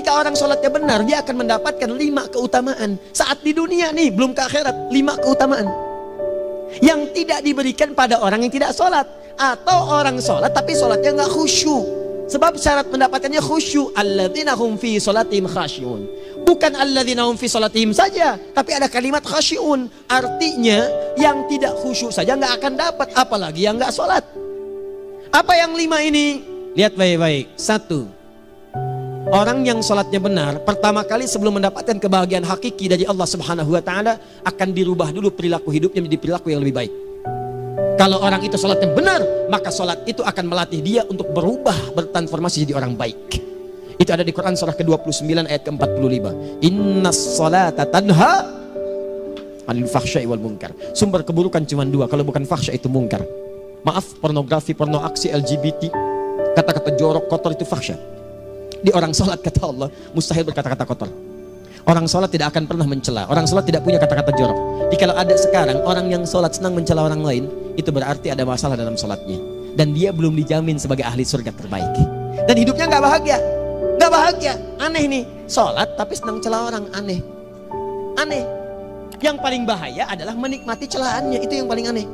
Ketika orang sholatnya benar, dia akan mendapatkan 5 keutamaan. Saat di dunia nih, belum ke akhirat, 5 keutamaan yang tidak diberikan pada orang yang tidak sholat. Atau orang sholat tapi sholatnya nggak khusyuk. Sebab syarat mendapatkannya khusyuk. Alladzina hum fi sholatihim khasyi'un. Bukan alladzina hum fi sholatihim saja, tapi ada kalimat khasyi'un. Artinya yang tidak khusyuk saja nggak akan dapat, apalagi yang nggak sholat. Apa yang 5 ini? Lihat baik-baik. 1. Orang yang sholatnya benar, pertama kali sebelum mendapatkan kebahagiaan hakiki dari Allah Subhanahu wa Ta'ala, akan dirubah dulu perilaku hidupnya menjadi perilaku yang lebih baik. Kalau orang itu sholatnya benar, maka sholat itu akan melatih dia untuk berubah, bertransformasi jadi orang baik. Itu ada di Quran surah ke-29 ayat ke-45. Innas sholata tanha 'anil fahsya'i wal munkar. Sumber keburukan cuma 2, kalau bukan fahsya itu munkar. Maaf, pornografi, porno aksi, LGBT, kata-kata jorok, kotor itu fahsya. Di orang sholat kata Allah, mustahil berkata-kata kotor. Orang sholat tidak akan pernah mencela. Orang sholat tidak punya kata-kata jorok. Jika ada sekarang orang yang sholat senang mencela orang lain, itu berarti ada masalah dalam sholatnya. Dan dia belum dijamin sebagai ahli surga terbaik. Dan hidupnya nggak bahagia. Nggak bahagia. Aneh nih. Sholat tapi senang celah orang. Aneh. Aneh. Yang paling bahaya adalah menikmati celahannya. Itu yang paling aneh.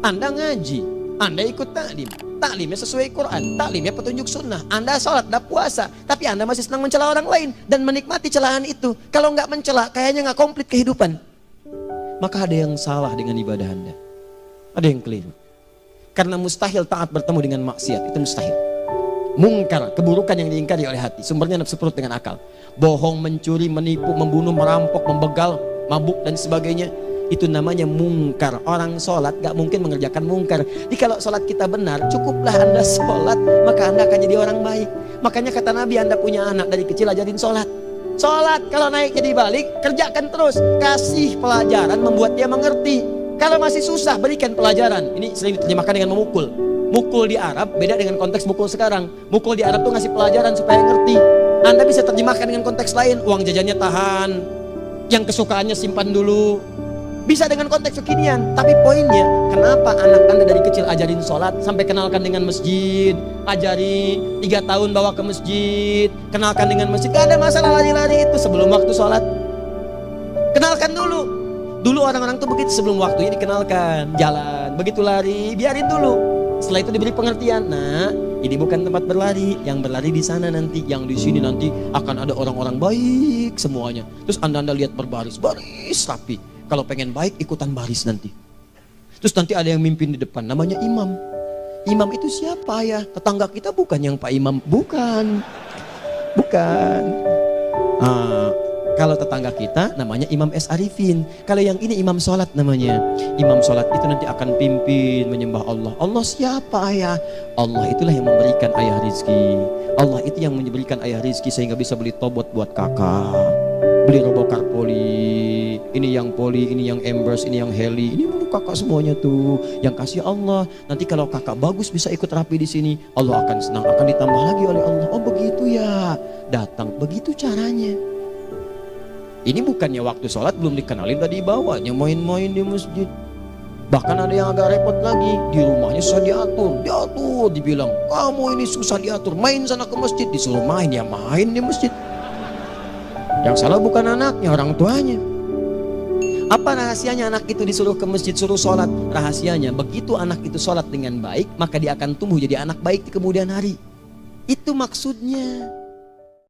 Anda ngaji, Anda ikut taklim, taklimnya sesuai Quran, taklimnya petunjuk sunnah. Anda sholat, Anda puasa, tapi Anda masih senang mencela orang lain dan menikmati celahan itu. Kalau nggak mencela, kayaknya nggak komplit kehidupan. Maka ada yang salah dengan ibadah Anda. Ada yang keliru. Karena mustahil taat bertemu dengan maksiat, itu mustahil. Mungkar, keburukan yang diingkari oleh hati, sumbernya nafsu perut dengan akal. Bohong, mencuri, menipu, membunuh, merampok, membegal, mabuk dan sebagainya. Itu namanya mungkar. Orang sholat gak mungkin mengerjakan mungkar. Jadi kalau sholat kita benar, cukuplah Anda sholat, maka Anda akan jadi orang baik. Makanya kata Nabi, Anda punya anak dari kecil ajarin sholat. Sholat kalau naik jadi balik, kerjakan terus. Kasih pelajaran membuat dia mengerti. Kalau masih susah, berikan pelajaran. Ini sering diterjemahkan dengan memukul. Mukul di Arab beda dengan konteks mukul sekarang. Mukul di Arab tuh ngasih pelajaran supaya ngerti. Anda bisa terjemahkan dengan konteks lain. Uang jajannya tahan, yang kesukaannya simpan dulu. Bisa dengan konteks kekinian. Tapi poinnya, kenapa anak Anda dari kecil ajarin sholat, sampai kenalkan dengan masjid, ajari 3 tahun bawa ke masjid, kenalkan dengan masjid. Gak ada masalah lari-lari itu sebelum waktu sholat. Kenalkan dulu. Dulu orang-orang tuh begitu, sebelum waktunya dikenalkan, jalan, begitu lari, biarin dulu. Setelah itu diberi pengertian. Nah, ini bukan tempat berlari, yang berlari di sana nanti, yang di sini nanti akan ada orang-orang baik semuanya. Terus Anda lihat berbaris, baris rapi. Kalau pengen baik, ikutan baris nanti. Terus nanti ada yang mimpin di depan, namanya imam. Imam itu siapa ya? Tetangga kita bukan yang Pak Imam, bukan. Bukan. Kalau tetangga kita namanya Imam S. Arifin. Kalau yang ini imam sholat namanya. Imam sholat itu nanti akan pimpin menyembah Allah. Allah siapa ya? Allah itulah yang memberikan ayah rizki. Allah itu yang memberikan ayah rizki sehingga bisa beli tobot buat kakak, beli robokar poli, ini yang poli, ini yang embers, ini yang heli, ini untuk kakak semuanya tuh. Yang kasih Allah. Nanti kalau kakak bagus bisa ikut rapi di sini, Allah akan senang, akan ditambah lagi oleh Allah. Oh begitu ya, datang begitu caranya. Ini bukannya waktu sholat belum dikenalin tadi bawanya main-main di masjid. Bahkan ada yang agak repot lagi, di rumahnya susah diatur, dibilang kamu ini susah diatur, main sana ke masjid, disuruh main ya main di masjid. Yang salah bukan anaknya, orang tuanya. Apa rahasianya anak itu disuruh ke masjid, suruh sholat? Rahasianya, begitu anak itu sholat dengan baik, maka dia akan tumbuh jadi anak baik di kemudian hari. Itu maksudnya.